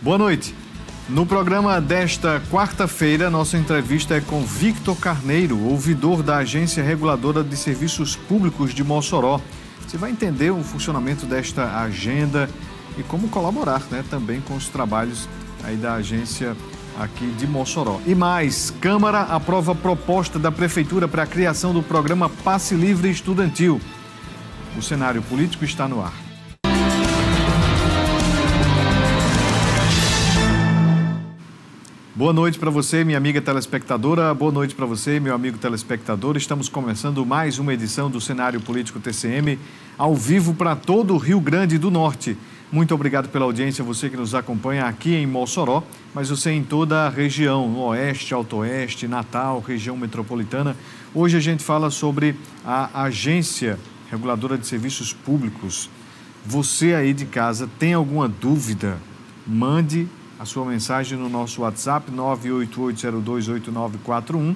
Boa noite. No programa desta quarta-feira, nossa entrevista é com Victor Carneiro, ouvidor da Agência Reguladora de Serviços Públicos de Mossoró. Você vai entender o funcionamento desta agenda e como colaborar, também com os trabalhos aí da agência aqui de Mossoró. E mais, Câmara aprova proposta da Prefeitura para a criação do programa Passe Livre Estudantil. O cenário político está no ar. Boa noite para você, minha amiga telespectadora. Boa noite para você, meu amigo telespectador. Estamos começando mais uma edição do Cenário Político TCM, ao vivo para todo o Rio Grande do Norte. Muito obrigado pela audiência, você que nos acompanha aqui em Mossoró, mas você em toda a região, no Oeste, Alto Oeste, Natal, região metropolitana. Hoje a gente fala sobre a Agência Reguladora de Serviços Públicos. Você aí de casa tem alguma dúvida? Mande a sua mensagem no nosso WhatsApp 988028941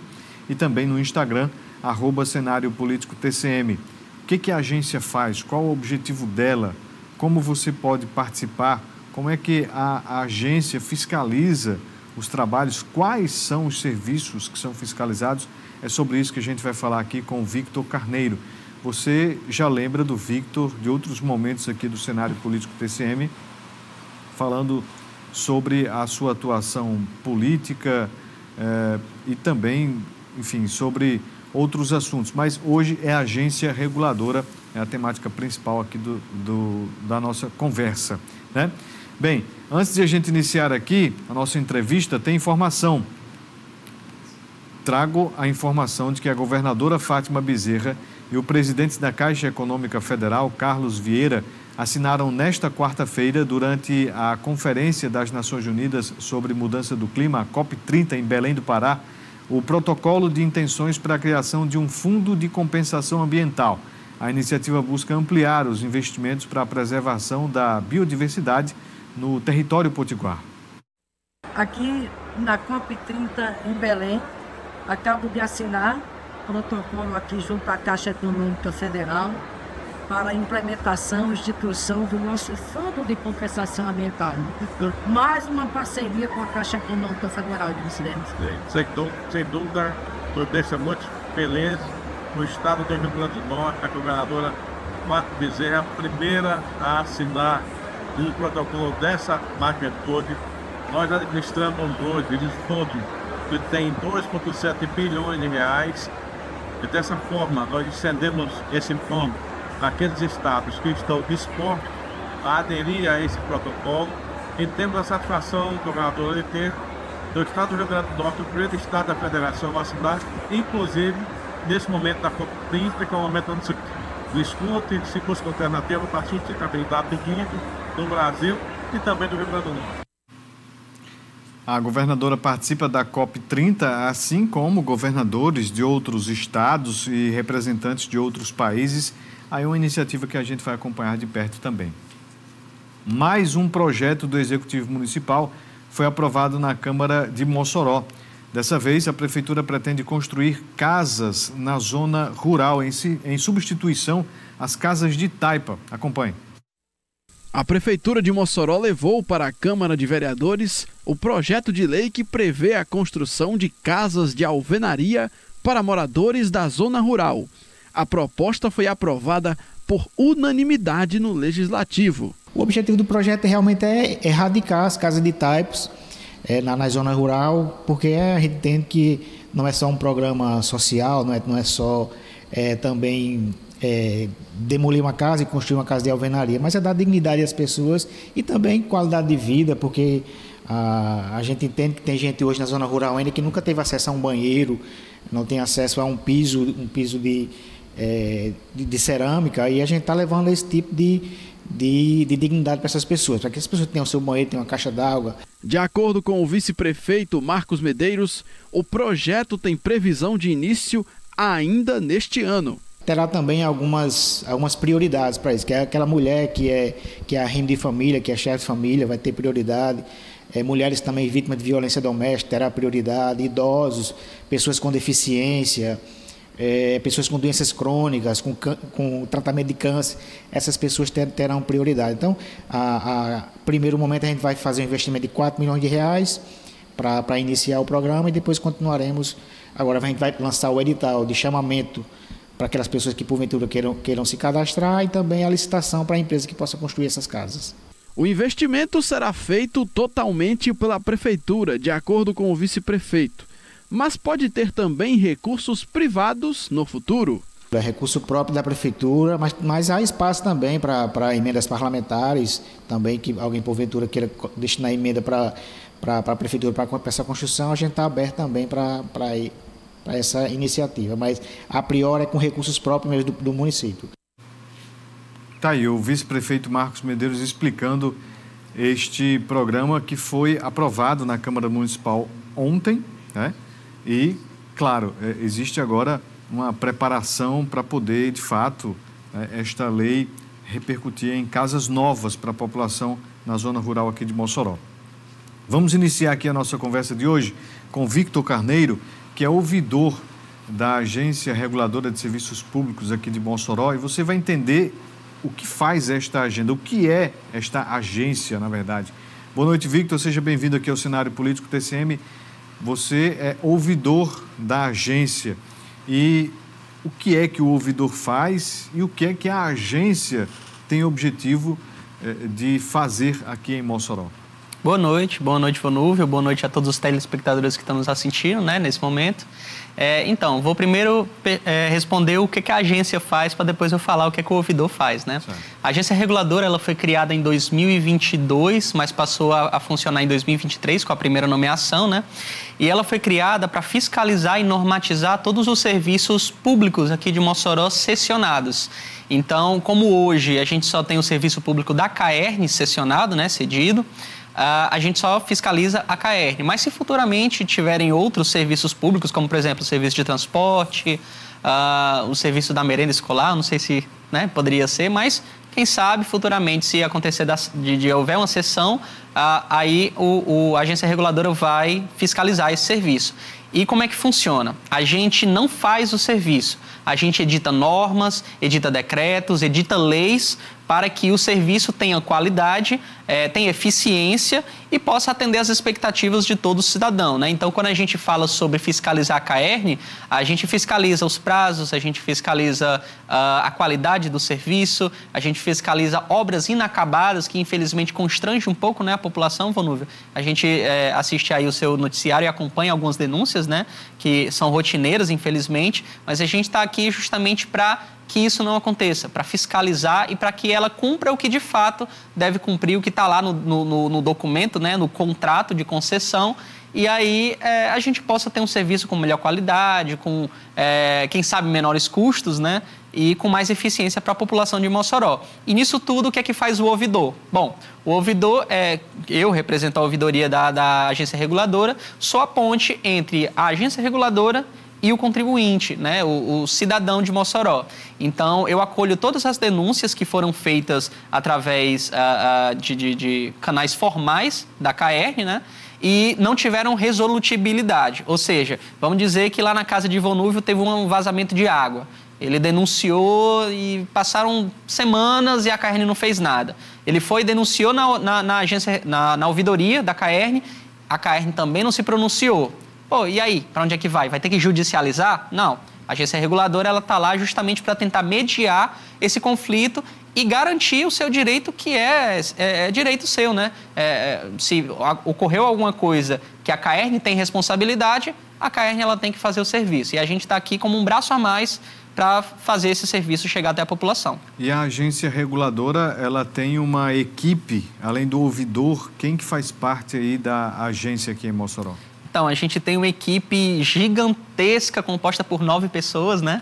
e também no Instagram, @Cenário Político TCM. O que a agência faz? Qual o objetivo dela? Como você pode participar? Como é que a agência fiscaliza os trabalhos? Quais são os serviços que são fiscalizados? É sobre isso que a gente vai falar aqui com o Victor Carneiro. Você já lembra do Victor de outros momentos aqui do Cenário Político TCM, falando sobre a sua atuação política e também, enfim, sobre outros assuntos. Mas hoje é a agência reguladora, é a temática principal aqui da nossa conversa, né? Bem, antes de a gente iniciar aqui a nossa entrevista, tem informação. Trago a informação de que a governadora Fátima Bezerra e o presidente da Caixa Econômica Federal, Carlos Vieira, assinaram nesta quarta-feira, durante a Conferência das Nações Unidas sobre Mudança do Clima, a COP30, em Belém do Pará, o protocolo de intenções para a criação de um fundo de compensação ambiental. A iniciativa busca ampliar os investimentos para a preservação da biodiversidade no território potiguar. Aqui na COP30 em Belém, acabo de assinar protocolo aqui junto à Caixa Econômica Federal para a implementação e instituição do nosso Fundo de Compensação Ambiental. Mais uma parceria com a Caixa Econômica Federal de Presidente. Sem dúvida, eu deixo muito feliz no estado do Rio Grande do Norte, a governadora Fátima Bezerra, a primeira a assinar um protocolo dessa magnitude. Nós administramos hoje esse fundo que tem 2,7 bilhões de reais e dessa forma nós estendemos esse fundo àqueles estados que estão dispostos a aderir a esse protocolo. E temos a satisfação, governador, de ter do estado do Rio Grande do Norte o primeiro estado da federação a assinar, inclusive nesse momento da COP30, que é o momento onde se discute se busca alternativa para a sustentabilidade do mundo, do Brasil e também do Rio Grande do Norte. A governadora participa da COP30, assim como governadores de outros estados e representantes de outros países. Aí uma iniciativa que a gente vai acompanhar de perto também. Mais um projeto do Executivo Municipal foi aprovado na Câmara de Mossoró. Dessa vez, a Prefeitura pretende construir casas na zona rural, em substituição às casas de taipa. Acompanhe. A Prefeitura de Mossoró levou para a Câmara de Vereadores o projeto de lei que prevê a construção de casas de alvenaria para moradores da zona rural. A proposta foi aprovada por unanimidade no Legislativo. O objetivo do projeto realmente é erradicar as casas de taipas na zona rural, porque a gente entende que não é só um programa social, não é só também demolir uma casa e construir uma casa de alvenaria, mas é dar dignidade às pessoas e também qualidade de vida, porque a gente entende que tem gente hoje na zona rural ainda que nunca teve acesso a um banheiro, não tem acesso a um piso de cerâmica, e a gente está levando esse tipo de dignidade para essas pessoas, para que as pessoas tenham o seu banheiro, tenham uma caixa d'água. De acordo com o vice-prefeito Marcos Medeiros, o projeto tem previsão de início ainda neste ano. Terá também algumas prioridades para isso, que é aquela mulher que é a renda de família, que é chefe de família, vai ter prioridade. Mulheres também vítimas de violência doméstica terá prioridade, idosos, pessoas com deficiência, pessoas com doenças crônicas, com tratamento de câncer, essas pessoas terão prioridade. Então, primeiro momento a gente vai fazer um investimento de R$4 milhões para iniciar o programa, e depois continuaremos. Agora a gente vai lançar o edital de chamamento para aquelas pessoas que porventura queiram se cadastrar, e também a licitação para a empresa que possa construir essas casas. O investimento será feito totalmente pela Prefeitura, de acordo com o vice-prefeito, mas pode ter também recursos privados no futuro. É recurso próprio da Prefeitura, mas há espaço também para emendas parlamentares, também que alguém porventura queira destinar emenda para a Prefeitura para essa construção. A gente está aberto também para essa iniciativa, mas a priori é com recursos próprios mesmo do município. Tá aí o vice-prefeito Marcos Medeiros explicando este programa que foi aprovado na Câmara Municipal ontem, né? E, claro, existe agora uma preparação para poder, de fato, esta lei repercutir em casas novas para a população na zona rural aqui de Mossoró. Vamos iniciar aqui a nossa conversa de hoje com Victor Carneiro, que é ouvidor da Agência Reguladora de Serviços Públicos aqui de Mossoró, e você vai entender o que faz esta agenda, o que é esta agência, na verdade. Boa noite, Victor, seja bem-vindo aqui ao Cenário Político TCM. Você é ouvidor da agência. E o que é que o ouvidor faz e o que é que a agência tem objetivo de fazer aqui em Mossoró? Boa noite, Vonúvio, boa noite a todos os telespectadores que estão nos assistindo, né, nesse momento. Então, vou primeiro responder o que a agência faz, para depois eu falar o que o ouvidor faz, né? Certo. A agência reguladora, ela foi criada em 2022, mas passou a funcionar em 2023 com a primeira nomeação, né? E ela foi criada para fiscalizar e normatizar todos os serviços públicos aqui de Mossoró cessionados. Então, como hoje a gente só tem o serviço público da CAERN cessionado, né, cedido, a gente só fiscaliza a CAERN. Mas se futuramente tiverem outros serviços públicos, como, por exemplo, o serviço de transporte, o serviço da merenda escolar, não sei se, né, poderia ser, mas quem sabe futuramente, se acontecer de houver uma cessão, aí a agência reguladora vai fiscalizar esse serviço. E como é que funciona? A gente não faz o serviço, a gente edita normas, edita decretos, edita leis para que o serviço tenha qualidade, tenha eficiência e possa atender às expectativas de todo cidadão, né? Então, quando a gente fala sobre fiscalizar a CAERN, a gente fiscaliza os prazos, a gente fiscaliza a qualidade do serviço, a gente fiscaliza obras inacabadas, que infelizmente constrange um pouco, né, a população, Vonúvio. A gente assiste aí o seu noticiário e acompanha algumas denúncias, né, que são rotineiras, infelizmente, mas a gente está aqui justamente para que isso não aconteça, para fiscalizar e para que ela cumpra o que de fato deve cumprir, o que está lá no documento, né, no contrato de concessão, e aí a gente possa ter um serviço com melhor qualidade, com, quem sabe, menores custos, né, e com mais eficiência para a população de Mossoró. E nisso tudo, o que é que faz o ouvidor? Bom, o ouvidor, eu represento a ouvidoria da agência reguladora, sou a ponte entre a agência reguladora e o contribuinte, né, o cidadão de Mossoró. Então, eu acolho todas as denúncias que foram feitas através de canais formais da CAERN, né, e não tiveram resolutibilidade. Ou seja, vamos dizer que lá na casa de Vonúvio teve um vazamento de água. Ele denunciou e passaram semanas e a CAERN não fez nada. Ele foi e denunciou na agência, na ouvidoria da CAERN, a CAERN também não se pronunciou. Pô, e aí? Para onde é que vai? Vai ter que judicializar? Não. A agência reguladora, ela está lá justamente para tentar mediar esse conflito e garantir o seu direito, que é direito seu, né? Se ocorreu alguma coisa que a CAERN tem responsabilidade, a CAERN ela tem que fazer o serviço. E a gente está aqui como um braço a mais para fazer esse serviço chegar até a população. E a agência reguladora, ela tem uma equipe, além do ouvidor, quem que faz parte aí da agência aqui em Mossoró? Então, a gente tem uma equipe gigantesca composta por 9 pessoas, né?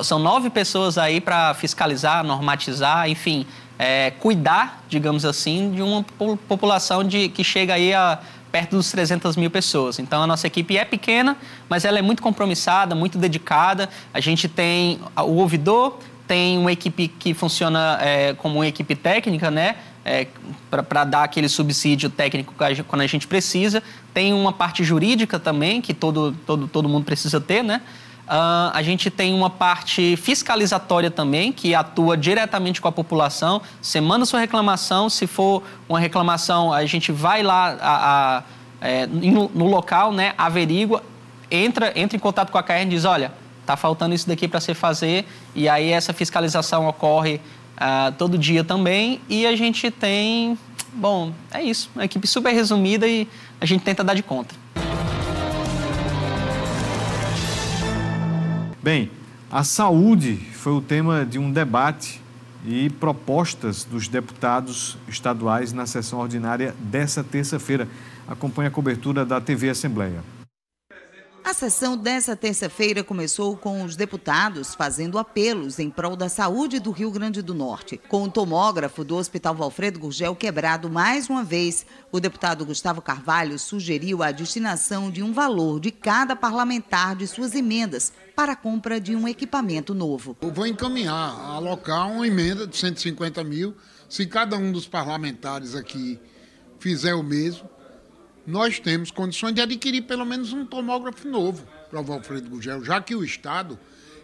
São 9 pessoas aí para fiscalizar, normatizar, enfim, cuidar, digamos assim, de uma população que chega aí a perto dos 300 mil pessoas. Então, a nossa equipe é pequena, mas ela é muito compromissada, muito dedicada. A gente tem o ouvidor, tem uma equipe que funciona como uma equipe técnica, né? Para dar aquele subsídio técnico quando a gente precisa. Tem uma parte jurídica também, que todo mundo precisa ter, né? A gente tem uma parte fiscalizatória também, que atua diretamente com a população. Você manda sua reclamação, se for uma reclamação, a gente vai lá no local, né, averigua, entra em contato com a CAERN e diz, olha, está faltando isso daqui para você fazer, e aí essa fiscalização ocorre todo dia também, e a gente tem, bom, é isso, uma equipe super resumida e a gente tenta dar de conta. Bem, a saúde foi o tema de um debate e propostas dos deputados estaduais na sessão ordinária dessa terça-feira. Acompanhe a cobertura da TV Assembleia. A sessão dessa terça-feira começou com os deputados fazendo apelos em prol da saúde do Rio Grande do Norte. Com o tomógrafo do Hospital Valfredo Gurgel quebrado mais uma vez, o deputado Gustavo Carvalho sugeriu a destinação de um valor de cada parlamentar de suas emendas para a compra de um equipamento novo. Eu vou encaminhar, alocar uma emenda de 150 mil. Se cada um dos parlamentares aqui fizer o mesmo, nós temos condições de adquirir pelo menos um tomógrafo novo para o Valfredo Gurgel, já que o Estado,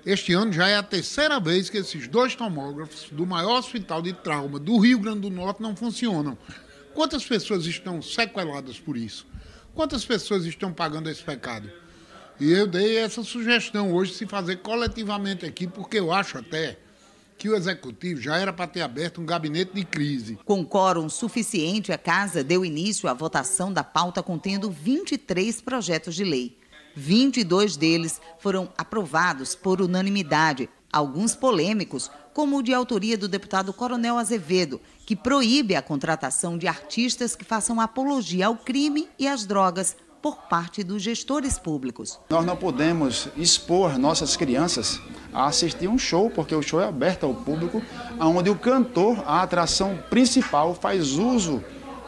este ano, já é a terceira vez que esses 2 tomógrafos do maior hospital de trauma do Rio Grande do Norte não funcionam. Quantas pessoas estão sequeladas por isso? Quantas pessoas estão pagando esse pecado? E eu dei essa sugestão hoje, se fazer coletivamente aqui, porque eu acho até que o Executivo já era para ter aberto um gabinete de crise. Com quórum suficiente, a Casa deu início à votação da pauta contendo 23 projetos de lei. 22 deles foram aprovados por unanimidade, alguns polêmicos, como o de autoria do deputado Coronel Azevedo, que proíbe a contratação de artistas que façam apologia ao crime e às drogas por parte dos gestores públicos. Nós não podemos expor nossas crianças a assistir um show, porque o show é aberto ao público, onde o cantor, a atração principal,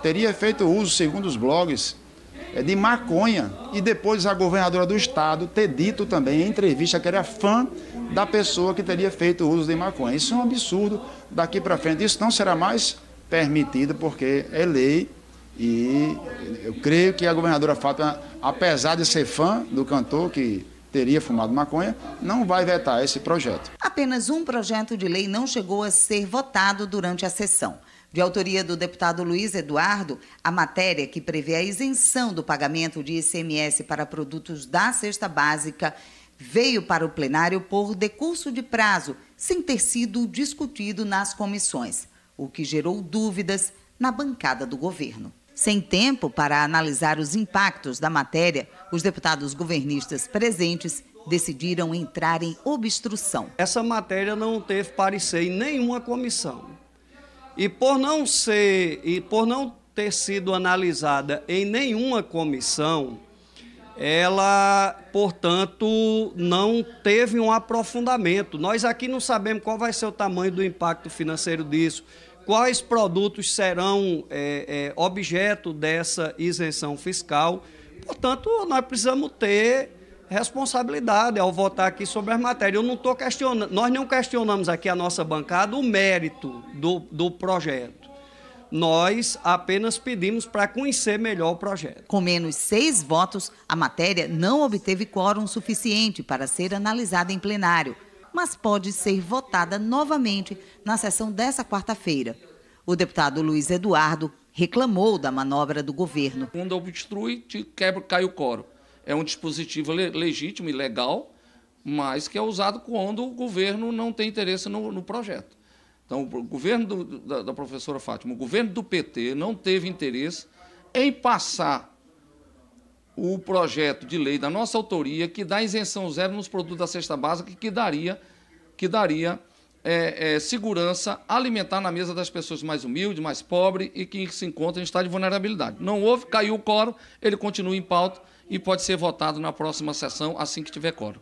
teria feito uso, segundo os blogs, de maconha, e depois a governadora do estado ter dito também em entrevista que era fã da pessoa que teria feito uso de maconha. Isso é um absurdo. Daqui para frente isso não será mais permitido, porque é lei. E eu creio que a governadora Fátima, apesar de ser fã do cantor que teria fumado maconha, não vai vetar esse projeto. Apenas um projeto de lei não chegou a ser votado durante a sessão. De autoria do deputado Luiz Eduardo, a matéria que prevê a isenção do pagamento de ICMS para produtos da cesta básica veio para o plenário por decurso de prazo, sem ter sido discutido nas comissões, o que gerou dúvidas na bancada do governo. Sem tempo para analisar os impactos da matéria, os deputados governistas presentes decidiram entrar em obstrução. Essa matéria não teve parecer em nenhuma comissão. E por não ter sido analisada em nenhuma comissão, ela, portanto, não teve um aprofundamento. Nós aqui não sabemos qual vai ser o tamanho do impacto financeiro disso, quais produtos serão objeto dessa isenção fiscal. Portanto, nós precisamos ter responsabilidade ao votar aqui sobre as matérias. Eu não estou questionando, nós não questionamos aqui a nossa bancada o mérito do projeto. Nós apenas pedimos para conhecer melhor o projeto. Com menos 6 votos, a matéria não obteve quórum suficiente para ser analisada em plenário, mas pode ser votada novamente na sessão dessa quarta-feira. O deputado Luiz Eduardo reclamou da manobra do governo. Quando obstrui, cai o quórum. É um dispositivo legítimo e legal, mas que é usado quando o governo não tem interesse no projeto. Então, o governo da professora Fátima, o governo do PT não teve interesse em passar o projeto de lei da nossa autoria que dá isenção zero nos produtos da cesta básica, que daria segurança alimentar na mesa das pessoas mais humildes, mais pobres e que se encontram em estado de vulnerabilidade. Não houve, caiu o quórum, ele continua em pauta e pode ser votado na próxima sessão assim que tiver quórum.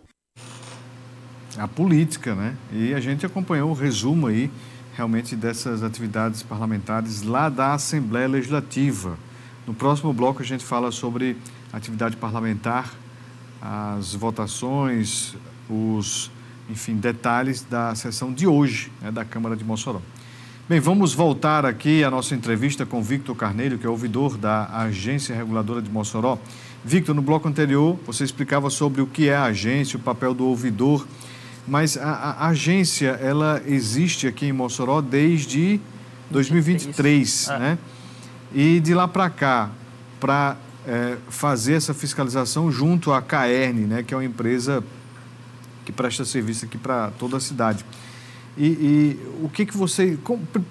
A política, né? E a gente acompanhou o resumo aí, realmente, dessas atividades parlamentares lá da Assembleia Legislativa. No próximo bloco a gente fala sobre atividade parlamentar, as votações, os, enfim, detalhes da sessão de hoje, né, da Câmara de Mossoró. Bem, vamos voltar aqui à nossa entrevista com Victor Carneiro, que é ouvidor da Agência Reguladora de Mossoró. Victor, no bloco anterior, você explicava sobre o que é a agência, o papel do ouvidor, mas a agência, ela existe aqui em Mossoró desde 2023, né? E de lá para cá, para fazer essa fiscalização junto à CAERN, né, que é uma empresa que presta serviço aqui para toda a cidade. E o que você...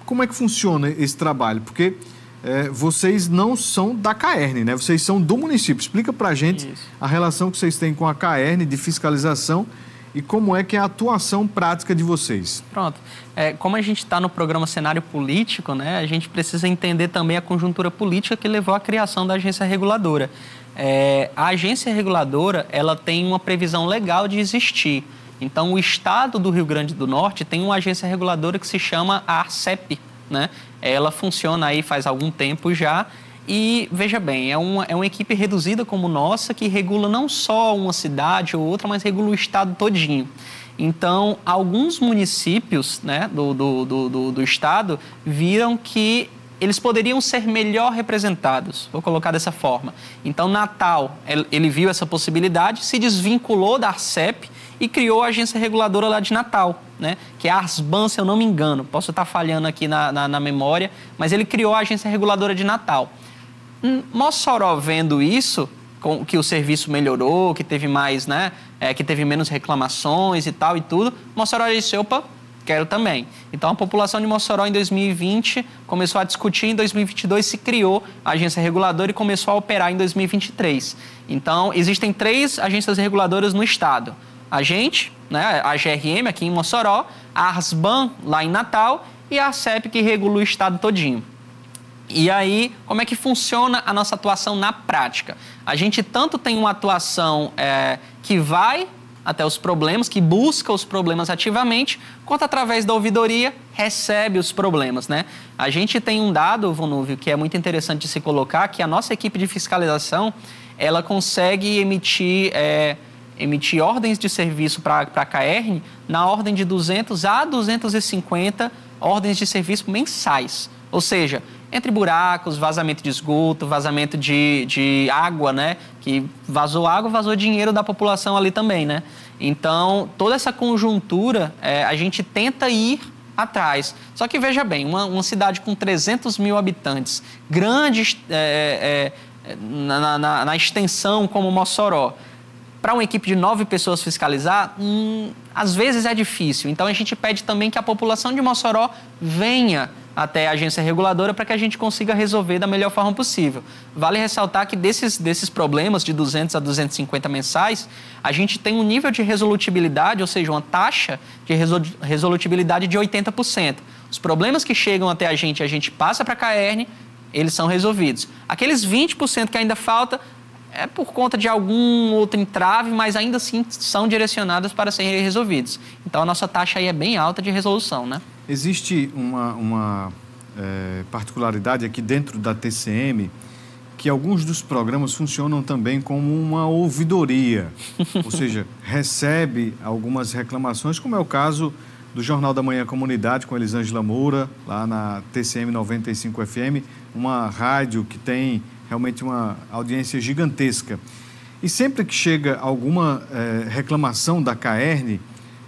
Como é que funciona esse trabalho? Porque vocês não são da CAERN, né? Vocês são do município. Explica para a gente a relação que vocês têm com a CAERN de fiscalização e como é que é a atuação prática de vocês. Pronto. Como a gente está no programa Cenário Político, né, a gente precisa entender também a conjuntura política que levou à criação da agência reguladora. A agência reguladora, ela tem uma previsão legal de existir. Então, o Estado do Rio Grande do Norte tem uma agência reguladora que se chama a ARCEP, né? Ela funciona aí faz algum tempo já e, veja bem, é uma equipe reduzida como nossa que regula não só uma cidade ou outra, mas regula o Estado todinho. Então, alguns municípios, né, do Estado viram que eles poderiam ser melhor representados, vou colocar dessa forma. Então, Natal, ele viu essa possibilidade, se desvinculou da ARCEP e criou a agência reguladora lá de Natal, né? Que é a ARSBAN, se eu não me engano. Posso estar falhando aqui na memória, mas ele criou a agência reguladora de Natal. Mossoró, vendo isso, que o serviço melhorou, que teve mais, né? Que teve menos reclamações e tal e tudo, Mossoró disse, opa, quero também. Então, a população de Mossoró, em 2020, começou a discutir, em 2022 se criou a agência reguladora e começou a operar em 2023. Então, existem 3 agências reguladoras no Estado. A gente, né, a GRM aqui em Mossoró, a ARSBAN lá em Natal e a ARCEP que regula o Estado todinho. E aí, como é que funciona a nossa atuação na prática? A gente tanto tem uma atuação que vai até os problemas, que busca os problemas ativamente, quanto através da ouvidoria recebe os problemas, né? A gente tem um dado, Vonúvio, que é muito interessante de se colocar, que a nossa equipe de fiscalização, ela consegue emitir ordens de serviço para a CAERN na ordem de 200 a 250 ordens de serviço mensais. Ou seja, entre buracos, vazamento de esgoto, vazamento de água, né? Que vazou água, vazou dinheiro da população ali também, né? Então, toda essa conjuntura, a gente tenta ir atrás. Só que, veja bem, uma cidade com 300 mil habitantes, grande na extensão como Mossoró, para uma equipe de 9 pessoas fiscalizar, às vezes é difícil. Então, a gente pede também que a população de Mossoró venha até a agência reguladora para que a gente consiga resolver da melhor forma possível. Vale ressaltar que desses problemas de 200 a 250 mensais, a gente tem um nível de resolutibilidade, ou seja, uma taxa de resolutibilidade de 80%. Os problemas que chegam até a gente passa para a CAERN, eles são resolvidos. Aqueles 20% que ainda falta é por conta de algum outro entrave, mas ainda assim são direcionados para serem resolvidos. Então, a nossa taxa aí é bem alta de resolução, né? Existe uma particularidade aqui dentro da TCM, que alguns dos programas funcionam também como uma ouvidoria, ou seja, recebe algumas reclamações, como é o caso do Jornal da Manhã Comunidade, com Elisângela Moura, lá na TCM 95 FM, uma rádio que tem realmente uma audiência gigantesca. E sempre que chega alguma reclamação da CAERN,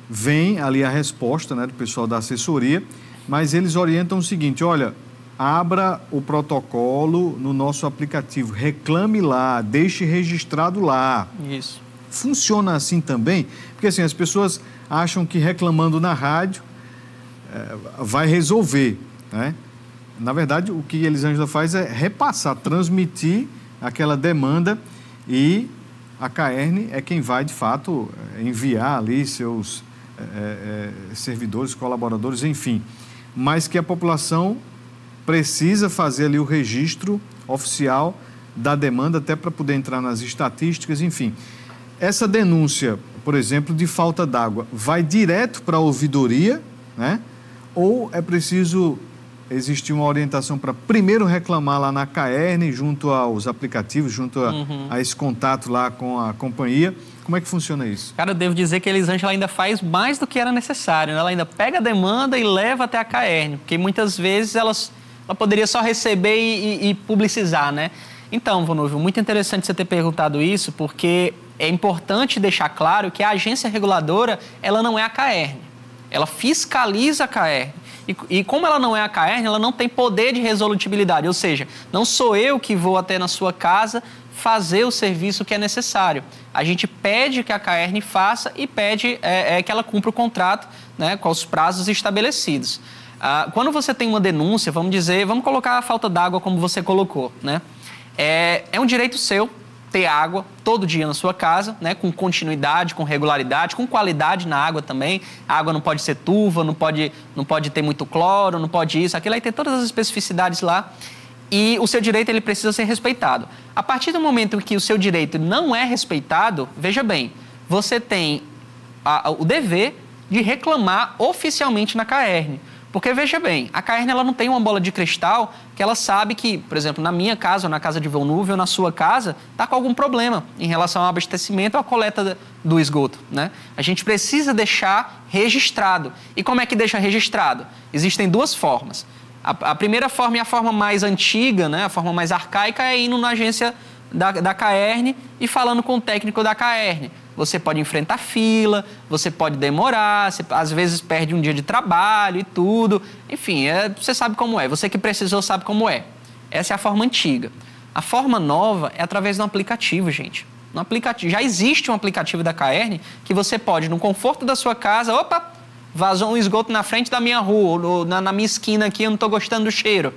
vem ali a resposta, né, do pessoal da assessoria, mas eles orientam o seguinte, olha, abra o protocolo no nosso aplicativo, reclame lá, deixe registrado lá. Isso. Funciona assim também? Porque assim, as pessoas acham que reclamando na rádio vai resolver, né? Na verdade, o que a Elisângela faz é repassar, transmitir aquela demanda e a CAERN é quem vai, de fato, enviar ali seus servidores, colaboradores, enfim. Mas que a população precisa fazer ali o registro oficial da demanda até para poder entrar nas estatísticas, enfim. Essa denúncia, por exemplo, de falta d'água, vai direto para a ouvidoria, né? Ou é preciso existia uma orientação para primeiro reclamar lá na CAERN, junto aos aplicativos, junto a esse contato lá com a companhia. Como é que funciona isso? Cara, eu devo dizer que a Elisângela ainda faz mais do que era necessário, né? Ela ainda pega a demanda e leva até a CAERN, porque muitas vezes ela poderia só receber e publicizar, né? Então, Vonúvio, muito interessante você ter perguntado isso, porque é importante deixar claro que a agência reguladora, ela não é a CAERN. Ela fiscaliza a CAERN. E como ela não é a CAERN, ela não tem poder de resolutibilidade, ou seja, não sou eu que vou até na sua casa fazer o serviço que é necessário. A gente pede que a CAERN faça e pede que ela cumpra o contrato, né, com os prazos estabelecidos. Quando você tem uma denúncia, vamos colocar a falta d'água como você colocou, né? É um direito seu ter água todo dia na sua casa, né, com continuidade, com regularidade, com qualidade na água também. A água não pode ser turva, não pode ter muito cloro, não pode isso, aquilo aí tem todas as especificidades lá. E o seu direito ele precisa ser respeitado. A partir do momento que o seu direito não é respeitado, veja bem, você tem o dever de reclamar oficialmente na CAERN. Porque, veja bem, a CAERN ela não tem uma bola de cristal que ela sabe que, por exemplo, na minha casa ou na casa de Vonúvio ou na sua casa, está com algum problema em relação ao abastecimento ou à coleta do esgoto, né? A gente precisa deixar registrado. E como é que deixa registrado? Existem duas formas. A primeira forma é a forma mais antiga, né? A forma mais arcaica é indo na agência da CAERN e falando com o técnico da CAERN. Você pode enfrentar fila, você pode demorar, você às vezes perde um dia de trabalho e tudo. Enfim, você sabe como é. Você que precisou sabe como é. Essa é a forma antiga. A forma nova é através de um aplicativo, gente. No aplicativo, já existe um aplicativo da CAERN que você pode, no conforto da sua casa, opa, vazou um esgoto na frente da minha rua, ou na minha esquina aqui, eu não estou gostando do cheiro.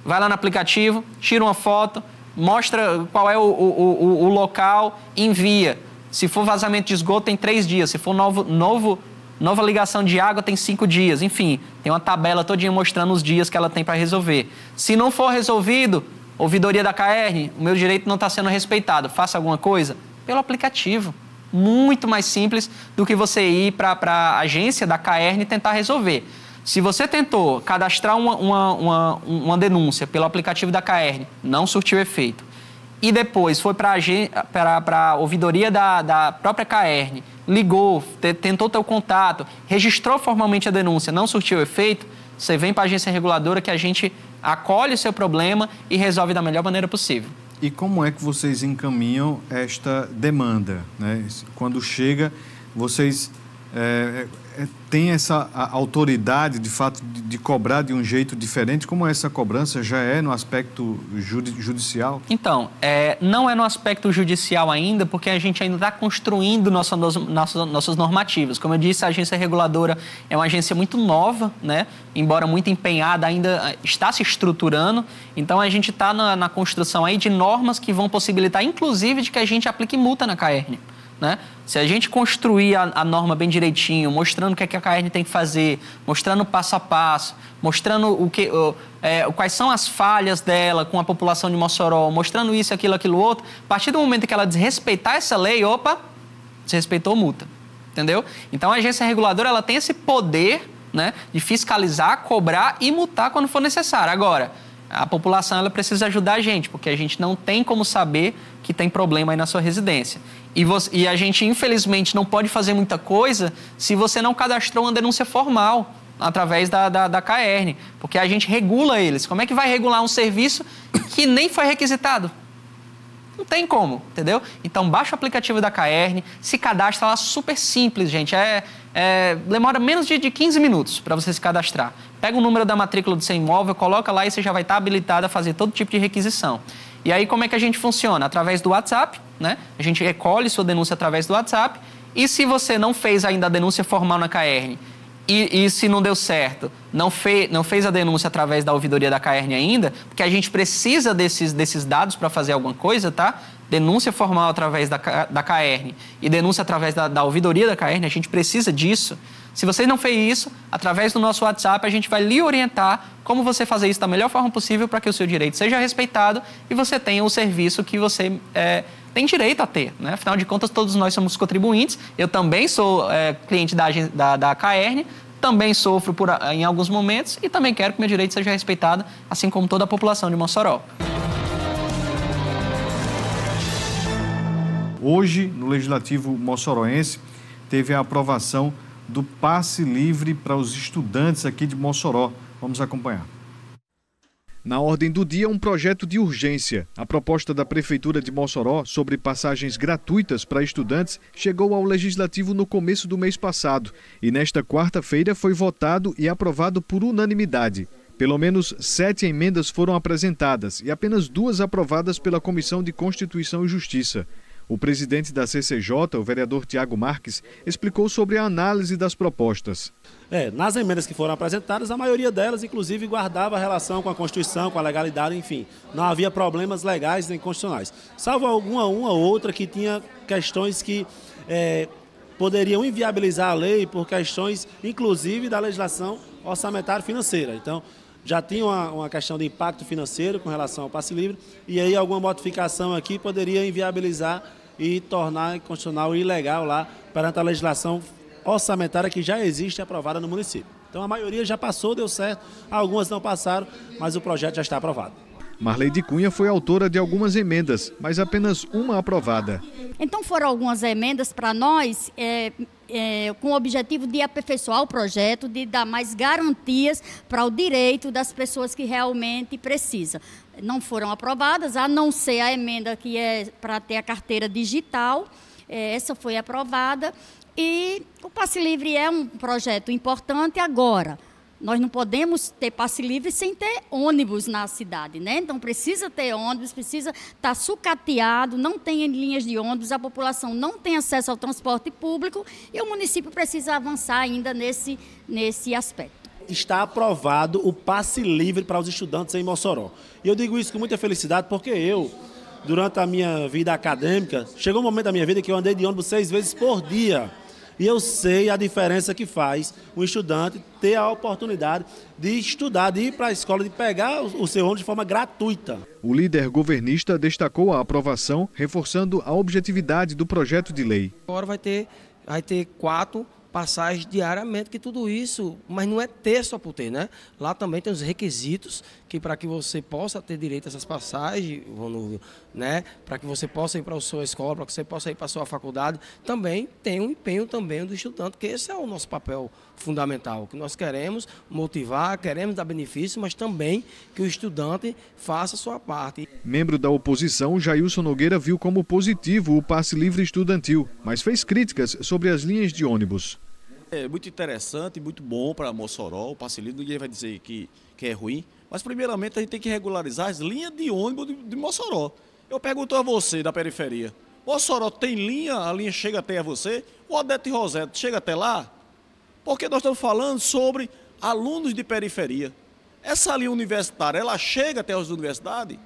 Vai lá no aplicativo, tira uma foto, mostra qual é o local, envia. Se for vazamento de esgoto, tem 3 dias. Se for nova ligação de água, tem 5 dias. Enfim, tem uma tabela todinha mostrando os dias que ela tem para resolver. Se não for resolvido, ouvidoria da CAERN, o meu direito não está sendo respeitado. Faça alguma coisa? Pelo aplicativo. Muito mais simples do que você ir para a agência da CAERN e tentar resolver. Se você tentou cadastrar uma denúncia pelo aplicativo da CAERN, não surtiu efeito, e depois foi para a ouvidoria da própria CAERN, ligou, tentou ter o contato, registrou formalmente a denúncia, não surtiu efeito, você vem para a agência reguladora que a gente acolhe o seu problema e resolve da melhor maneira possível. E como é que vocês encaminham esta demanda, né? Quando chega, vocês têm essa autoridade, de fato, de cobrar de um jeito diferente? Como essa cobrança já é no aspecto judicial? Então, não é no aspecto judicial ainda, porque a gente ainda está construindo nossas normativas. Como eu disse, a agência reguladora é uma agência muito nova, né? Embora muito empenhada, ainda está se estruturando. Então, a gente está na construção aí de normas que vão possibilitar, inclusive, de que a gente aplique multa na CAERN, né? Se a gente construir a norma bem direitinho, mostrando o que a CAERN tem que fazer, mostrando passo a passo, mostrando quais são as falhas dela com a população de Mossoró, mostrando isso, aquilo outro, a partir do momento que ela desrespeitar essa lei, opa, desrespeitou, multa. Entendeu? Então, a agência reguladora ela tem esse poder, né, de fiscalizar, cobrar e multar quando for necessário. Agora, a população ela precisa ajudar a gente, porque a gente não tem como saber que tem problema aí na sua residência. E a gente, infelizmente, não pode fazer muita coisa se você não cadastrou uma denúncia formal através da CAERN, porque a gente regula eles. Como é que vai regular um serviço que nem foi requisitado? Não tem como, entendeu? Então, baixa o aplicativo da CAERN, se cadastra lá, super simples, gente. Demora menos de 15 minutos para você se cadastrar. Pega o número da matrícula do seu imóvel, coloca lá e você já vai estar habilitado a fazer todo tipo de requisição. E aí, como é que a gente funciona? Através do WhatsApp, né? A gente recolhe sua denúncia através do WhatsApp. E se você não fez ainda a denúncia formal na CAERN e se não deu certo, não fez a denúncia através da ouvidoria da CAERN ainda, porque a gente precisa desses dados para fazer alguma coisa, tá? Denúncia formal através da CAERN e denúncia através da ouvidoria da CAERN, a gente precisa disso. Se você não fez isso, através do nosso WhatsApp, a gente vai lhe orientar como você fazer isso da melhor forma possível para que o seu direito seja respeitado e você tenha o serviço que você tem direito a ter, né? Afinal de contas, todos nós somos contribuintes. Eu também sou cliente da CAERN, também sofro em alguns momentos e também quero que meu direito seja respeitado, assim como toda a população de Mossoró. Hoje, no Legislativo moçoroense, teve a aprovação do passe livre para os estudantes aqui de Mossoró. Vamos acompanhar. Na ordem do dia, um projeto de urgência. A proposta da Prefeitura de Mossoró sobre passagens gratuitas para estudantes chegou ao Legislativo no começo do mês passado e nesta quarta-feira foi votado e aprovado por unanimidade. Pelo menos 7 emendas foram apresentadas e apenas 2 aprovadas pela Comissão de Constituição e Justiça. O presidente da CCJ, o vereador Tiago Marques, explicou sobre a análise das propostas. Nas emendas que foram apresentadas, a maioria delas, inclusive, guardava relação com a Constituição, com a legalidade, enfim. Não havia problemas legais nem constitucionais. Salvo uma ou outra que tinha questões que poderiam inviabilizar a lei por questões, inclusive, da legislação orçamentária financeira. Então, já tinha uma questão de impacto financeiro com relação ao passe livre, e aí alguma modificação aqui poderia inviabilizar e tornar inconstitucional e ilegal lá perante a legislação orçamentária que já existe e aprovada no município. Então a maioria já passou, deu certo, algumas não passaram, mas o projeto já está aprovado. Marleide Cunha foi autora de algumas emendas, mas apenas uma aprovada. Então foram algumas emendas para nós com o objetivo de aperfeiçoar o projeto, de dar mais garantias para o direito das pessoas que realmente precisam. Não foram aprovadas, a não ser a emenda que é para ter a carteira digital, essa foi aprovada. E o passe livre é um projeto importante agora. Nós não podemos ter passe livre sem ter ônibus na cidade, né? Então precisa ter ônibus, precisa estar sucateado, não tem linhas de ônibus, a população não tem acesso ao transporte público e o município precisa avançar ainda nesse aspecto. Está aprovado o passe livre para os estudantes em Mossoró. E eu digo isso com muita felicidade porque eu, durante a minha vida acadêmica, chegou um momento da minha vida que eu andei de ônibus 6 vezes por dia. E eu sei a diferença que faz um estudante ter a oportunidade de estudar, de ir para a escola, de pegar o seu ônibus de forma gratuita. O líder governista destacou a aprovação, reforçando a objetividade do projeto de lei. Agora vai ter 4 passagens diariamente, que tudo isso, mas não é ter só por ter, né? Lá também tem os requisitos que para que você possa ter direito a essas passagens, né? Para que você possa ir para a sua escola, para que você possa ir para a sua faculdade, também tem um empenho também do estudante, que esse é o nosso papel fundamental, que nós queremos motivar, queremos dar benefício, mas também que o estudante faça a sua parte. Membro da oposição, Jailson Nogueira viu como positivo o passe livre estudantil, mas fez críticas sobre as linhas de ônibus. É muito interessante, muito bom para Mossoró, o passe livre, ninguém vai dizer que é ruim, mas primeiramente a gente tem que regularizar as linhas de ônibus de Mossoró. Eu pergunto a você da periferia, Mossoró tem linha, a linha chega até você? O Odete Rosete chega até lá? Porque nós estamos falando sobre alunos de periferia. Essa linha universitária, ela chega até as universidades?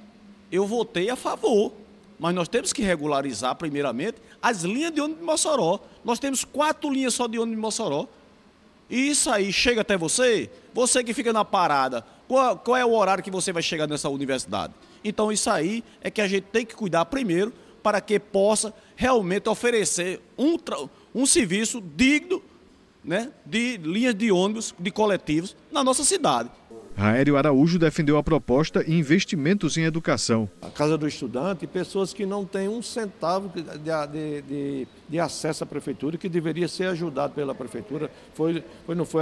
Eu votei a favor. Mas nós temos que regularizar, primeiramente, as linhas de ônibus de Mossoró. Nós temos 4 linhas só de ônibus de Mossoró. E isso aí chega até você? Você que fica na parada, qual é o horário que você vai chegar nessa universidade? Então isso aí é que a gente tem que cuidar primeiro para que possa realmente oferecer um serviço digno, né, de linhas de ônibus, de coletivos, na nossa cidade. Raério Araújo defendeu a proposta e investimentos em educação. A Casa do Estudante, pessoas que não têm um centavo de acesso à prefeitura, que deveria ser ajudado pela prefeitura.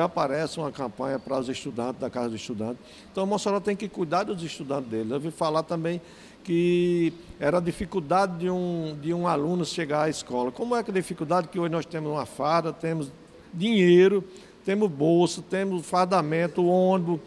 Aparece uma campanha para os estudantes da Casa do Estudante. Então, o Mossoró tem que cuidar dos estudantes dele. Eu ouvi falar também que era a dificuldade de um aluno chegar à escola. Como é que a dificuldade que hoje nós temos uma farda, temos dinheiro, temos bolsa, temos fardamento, ônibus.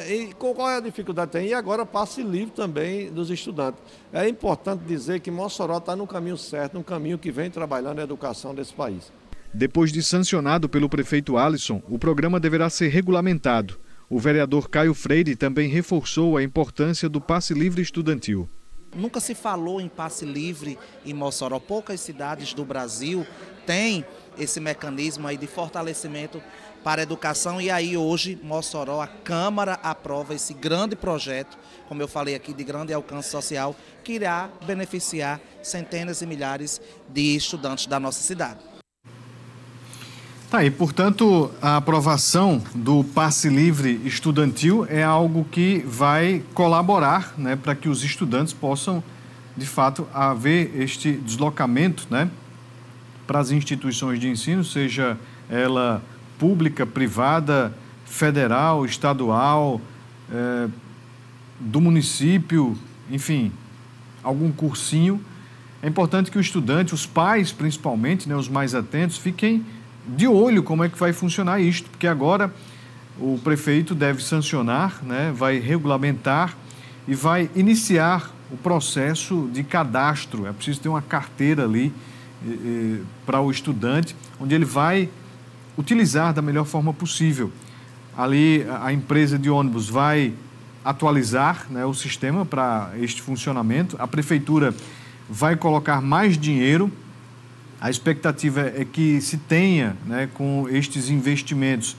E qual é a dificuldade que tem? E agora passe livre também dos estudantes. É importante dizer que Mossoró está no caminho certo, no caminho que vem trabalhando a educação desse país. Depois de sancionado pelo prefeito Alisson, o programa deverá ser regulamentado. O vereador Caio Freire também reforçou a importância do passe livre estudantil. Nunca se falou em passe livre em Mossoró. Poucas cidades do Brasil têm esse mecanismo aí de fortalecimento para a educação, e aí hoje Mossoró, a Câmara aprova esse grande projeto, como eu falei aqui, de grande alcance social, que irá beneficiar centenas e milhares de estudantes da nossa cidade. Tá Aí, portanto, a aprovação do passe livre estudantil é algo que vai colaborar, né, para que os estudantes possam, de fato, haver este deslocamento, né, para as instituições de ensino, seja ela pública, privada, federal, estadual, do município, enfim, algum cursinho. É importante que o estudante, os pais principalmente, né, os mais atentos, fiquem de olho como é que vai funcionar isto, porque agora o prefeito deve sancionar, né, vai regulamentar e vai iniciar o processo de cadastro. É preciso ter uma carteira ali para o estudante, onde ele vai utilizar da melhor forma possível. Ali a empresa de ônibus vai atualizar, né, o sistema para este funcionamento. A prefeitura vai colocar mais dinheiro. A expectativa é que se tenha, né, com estes investimentos,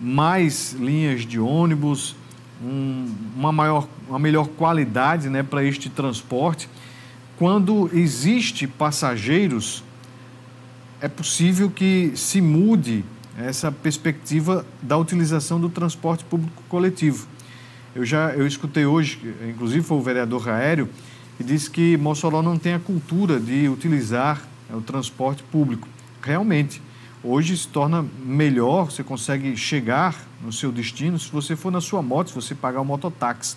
mais linhas de ônibus, uma melhor qualidade, né, para este transporte. Quando existe passageiros, é possível que se mude essa perspectiva da utilização do transporte público coletivo. Eu escutei hoje, inclusive foi o vereador Raério, que disse que Mossoró não tem a cultura de utilizar o transporte público. Realmente, hoje se torna melhor, você consegue chegar no seu destino se você for na sua moto, se você pagar o mototáxi.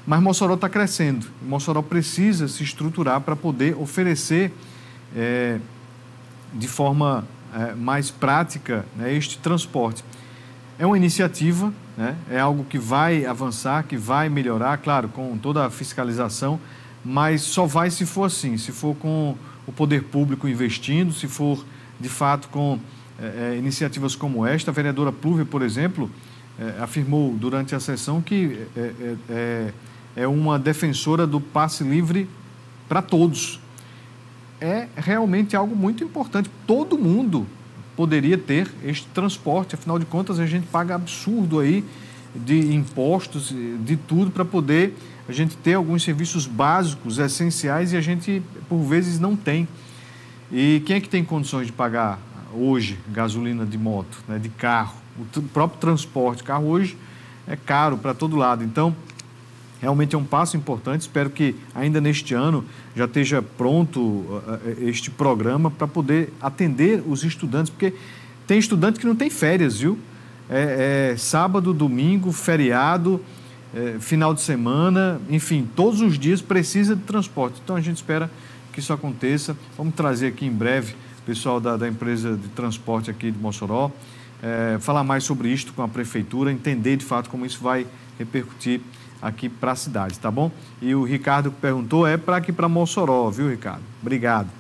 Mas Mossoró está crescendo. Mossoró precisa se estruturar para poder oferecer de forma mais prática, né, este transporte. É uma iniciativa, né, é algo que vai avançar, que vai melhorar, claro, com toda a fiscalização, mas só vai se for assim, se for com o poder público investindo, se for, de fato, com iniciativas como esta. A vereadora Plúvia, por exemplo, afirmou durante a sessão que é uma defensora do passe livre para todos. É realmente algo muito importante. Todo mundo poderia ter este transporte, afinal de contas a gente paga absurdo aí de impostos, de tudo, para poder a gente ter alguns serviços básicos, essenciais, e a gente por vezes não tem. E quem é que tem condições de pagar hoje gasolina de moto, né, de carro? O próprio transporte, carro hoje é caro para todo lado. Então, realmente é um passo importante. Espero que ainda neste ano já esteja pronto este programa para poder atender os estudantes, porque tem estudante que não tem férias, viu? Sábado, domingo, feriado, final de semana, enfim, todos os dias precisa de transporte. Então a gente espera que isso aconteça. Vamos trazer aqui em breve o pessoal da empresa de transporte aqui de Mossoró, falar mais sobre isto com a prefeitura, entender de fato como isso vai repercutir aqui para a cidade, tá bom? E o Ricardo perguntou, para aqui para Mossoró, viu, Ricardo? Obrigado.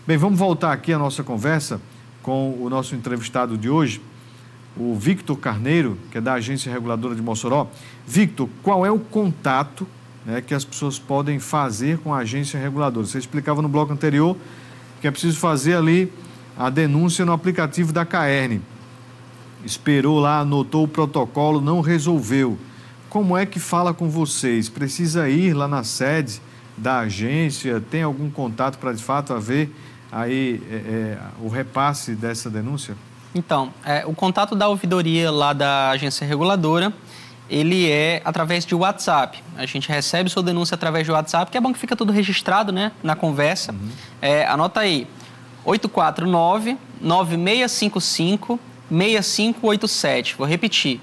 Bem, vamos voltar aqui a nossa conversa com o nosso entrevistado de hoje, o Victor Carneiro, que é da Agência Reguladora de Mossoró. Victor, qual é o contato, né, que as pessoas podem fazer com a Agência Reguladora? Você explicava no bloco anterior que é preciso fazer ali a denúncia no aplicativo da CAERN. Esperou lá, anotou o protocolo, não resolveu. Como é que fala com vocês? Precisa ir lá na sede da agência? Tem algum contato para, de fato, haver aí o repasse dessa denúncia? Então, o contato da ouvidoria lá da agência reguladora, ele é através de WhatsApp. A gente recebe sua denúncia através de WhatsApp, que é bom que fica tudo registrado, né, na conversa. Anota aí, 849-9655-6587. Vou repetir,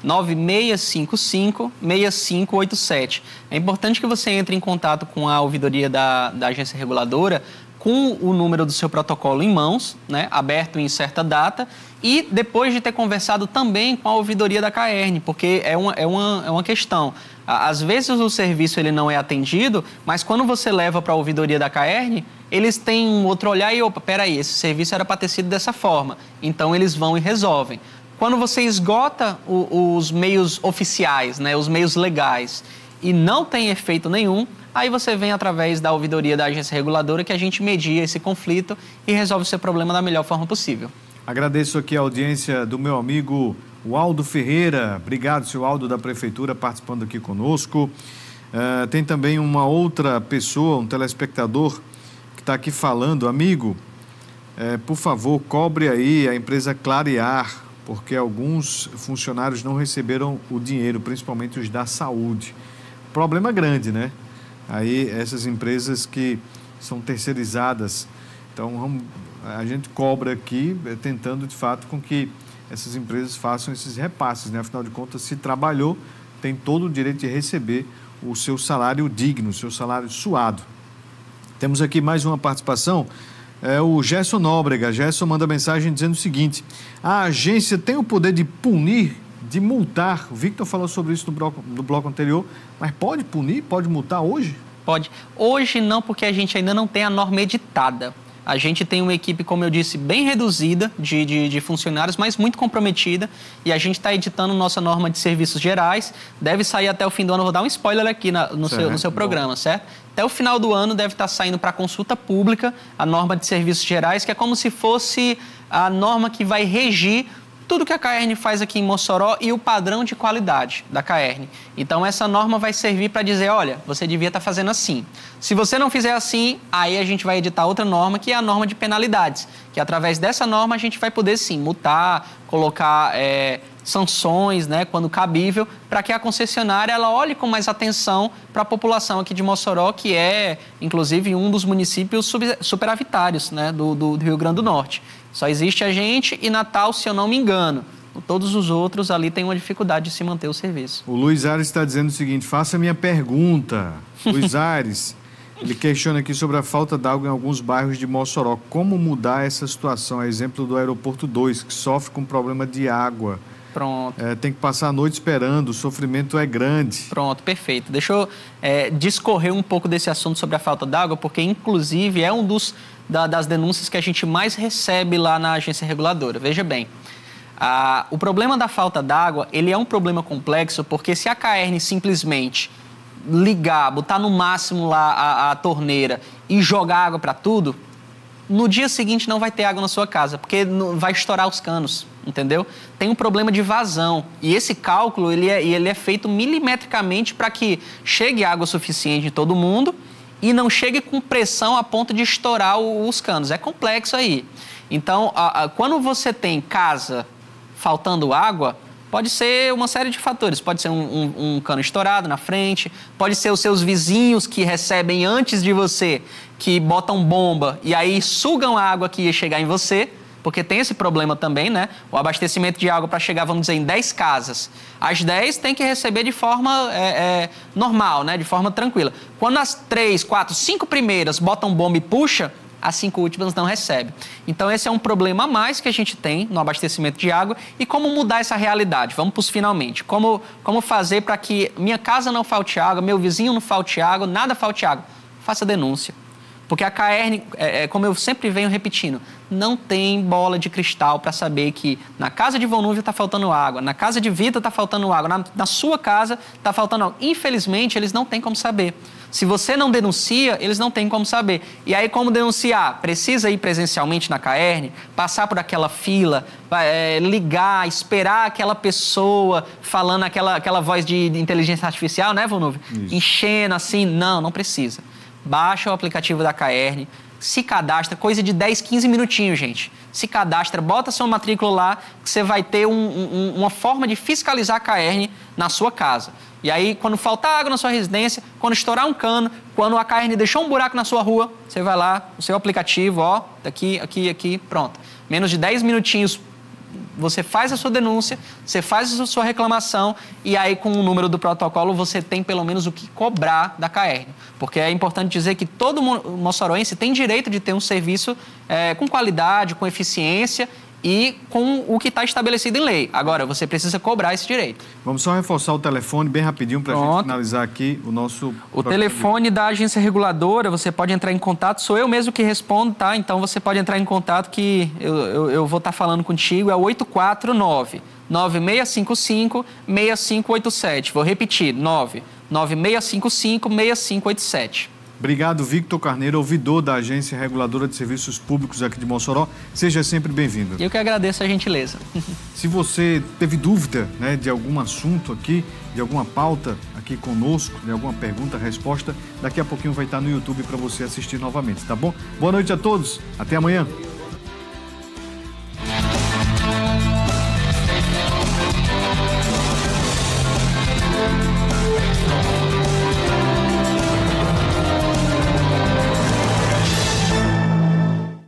9655-6587. É importante que você entre em contato com a ouvidoria da agência reguladora com o número do seu protocolo em mãos, né, aberto em certa data, e depois de ter conversado também com a ouvidoria da CAERN, porque é uma questão. Às vezes o serviço ele não é atendido, mas quando você leva para a ouvidoria da CAERN, eles têm um outro olhar e, peraí, esse serviço era para ter sido dessa forma. Então eles vão e resolvem. Quando você esgota os meios oficiais, né, os meios legais, e não tem efeito nenhum, aí você vem através da ouvidoria da agência reguladora que a gente media esse conflito e resolve o seu problema da melhor forma possível. Agradeço aqui a audiência do meu amigo Aldo Ferreira. Obrigado, seu Aldo, da Prefeitura, participando aqui conosco. Tem também uma outra pessoa, um telespectador, que está aqui falando. Amigo, por favor, cobre aí a empresa Clarear, porque alguns funcionários não receberam o dinheiro, principalmente os da saúde. Problema grande, né? Aí essas empresas que são terceirizadas, então a gente cobra aqui, tentando de fato com que essas empresas façam esses repasses, né? Afinal de contas, se trabalhou, tem todo o direito de receber o seu salário digno, o seu salário suado. Temos aqui mais uma participação, o Gerson Nóbrega. Gerson manda mensagem dizendo o seguinte: a agência tem o poder de punir, de multar. O Victor falou sobre isso no bloco anterior, mas pode punir, pode multar hoje? Pode. Hoje não, porque a gente ainda não tem a norma editada. A gente tem uma equipe, como eu disse, bem reduzida de funcionários, mas muito comprometida. E a gente está editando nossa norma de serviços gerais. Deve sair até o fim do ano. Vou dar um spoiler aqui no seu programa, certo? Até o final do ano deve estar saindo para consulta pública a norma de serviços gerais, que é como se fosse a norma que vai regir tudo que a Caern faz aqui em Mossoró e o padrão de qualidade da Caern. Então, essa norma vai servir para dizer, olha, você devia estar fazendo assim. Se você não fizer assim, aí a gente vai editar outra norma, que é a norma de penalidades, que através dessa norma a gente vai poder, sim, multar, colocar sanções, né, quando cabível, para que a concessionária ela olhe com mais atenção para a população aqui de Mossoró, que é, inclusive, um dos municípios superavitários, né, do Rio Grande do Norte. Só existe a gente e Natal, se eu não me engano. Todos os outros ali têm uma dificuldade de se manter o serviço. O Luiz Aires está dizendo o seguinte: faça a minha pergunta. Luiz Aires, ele questiona aqui sobre a falta d'água em alguns bairros de Mossoró. Como mudar essa situação? É exemplo do Aeroporto 2, que sofre com problema de água. Pronto. Tem que passar a noite esperando, o sofrimento é grande. Pronto, perfeito. Deixa eu discorrer um pouco desse assunto sobre a falta d'água, porque, inclusive, é um das denúncias que a gente mais recebe lá na agência reguladora. Veja bem, o problema da falta d'água, ele é um problema complexo, porque se a Caern simplesmente ligar, botar no máximo lá a torneira e jogar água para tudo, no dia seguinte não vai ter água na sua casa, porque vai estourar os canos, entendeu? Tem um problema de vazão e esse cálculo ele é feito milimetricamente para que chegue água suficiente em todo mundo e não chegue com pressão a ponto de estourar os canos. É complexo aí. Então, quando você tem casa faltando água, pode ser uma série de fatores. Pode ser um cano estourado na frente, pode ser os seus vizinhos que recebem antes de você, que botam bomba e aí sugam a água que ia chegar em você, porque tem esse problema também, né? O abastecimento de água para chegar, vamos dizer, em 10 casas. As 10 tem que receber de forma normal, né? De forma tranquila. Quando as 3, 4, 5 primeiras botam bomba e puxa, as 5 últimas não recebem. Então, esse é um problema a mais que a gente tem no abastecimento de água. E como mudar essa realidade? Vamos para os finalmente. Como fazer para que minha casa não falte água, meu vizinho não falte água, nada falte água? Faça denúncia. Porque a Caern, como eu sempre venho repetindo, não tem bola de cristal para saber que na casa de Vonúvio está faltando água, na casa de Vita está faltando água, na sua casa está faltando água. Infelizmente, eles não têm como saber. Se você não denuncia, eles não têm como saber. E aí, como denunciar? Precisa ir presencialmente na Caern, passar por aquela fila, ligar, esperar aquela pessoa falando aquela voz de inteligência artificial, né, Vonúvio? Enchendo assim. Não precisa. Baixa o aplicativo da Caern, se cadastra, coisa de 10, 15 minutinhos, gente. Se cadastra, bota sua matrícula lá, que você vai ter uma forma de fiscalizar a Caern na sua casa. E aí, quando faltar água na sua residência, quando estourar um cano, quando a Caern deixou um buraco na sua rua, você vai lá, o seu aplicativo, ó, daqui, aqui, pronto. Menos de 10 minutinhos, você faz a sua denúncia, você faz a sua reclamação e aí com o número do protocolo você tem pelo menos o que cobrar da Caern. Porque é importante dizer que todo moçoroense tem direito de ter um serviço com qualidade, com eficiência e com o que está estabelecido em lei. Agora, você precisa cobrar esse direito. Vamos só reforçar o telefone bem rapidinho para a gente finalizar aqui o nosso... O telefone da agência reguladora, você pode entrar em contato, sou eu mesmo que respondo, tá? Então, você pode entrar em contato que eu vou estar falando contigo, é o 849-9655-6587. Vou repetir, 99655-6587. Obrigado, Victor Carneiro, ouvidor da Agência Reguladora de Serviços Públicos aqui de Mossoró. Seja sempre bem-vindo. Eu que agradeço a gentileza. Se você teve dúvida, né, de algum assunto aqui, de alguma pauta aqui conosco, de alguma pergunta, resposta, daqui a pouquinho vai estar no YouTube para você assistir novamente, tá bom? Boa noite a todos, até amanhã.